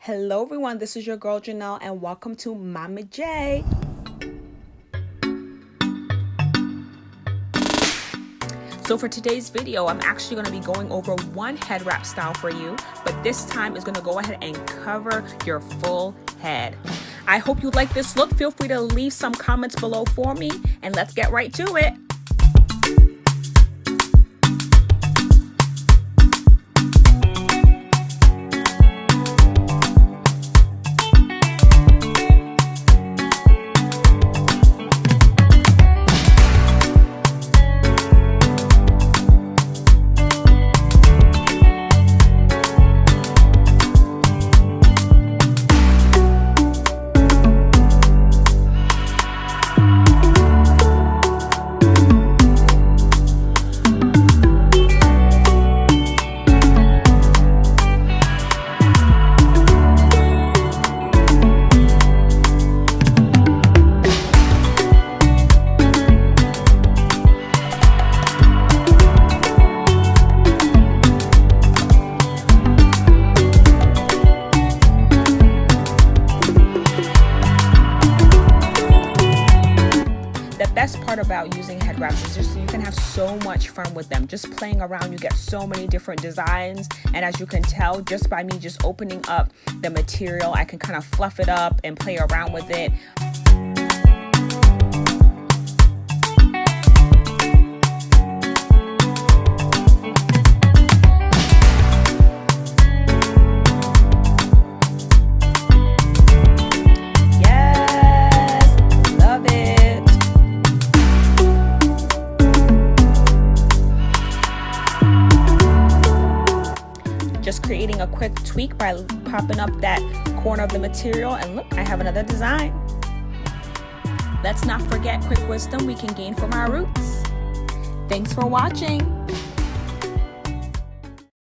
Hello everyone, this is your girl Janelle and welcome to Mama J. So for today's video, I'm actually going to be going over one head wrap style for you, but this time is going to go ahead and cover your full head. I hope you like this look. Feel free to leave some comments below for me and let's get right to it. The best part about using head wraps is just you can have so much fun with them. Just playing around, you get so many different designs, and as you can tell just by me just opening up the material, I can kind of fluff it up and play around with it. Just creating a quick tweak by popping up that corner of the material, and look, I have another design. Let's not forget quick wisdom we can gain from our roots. Thanks for watching.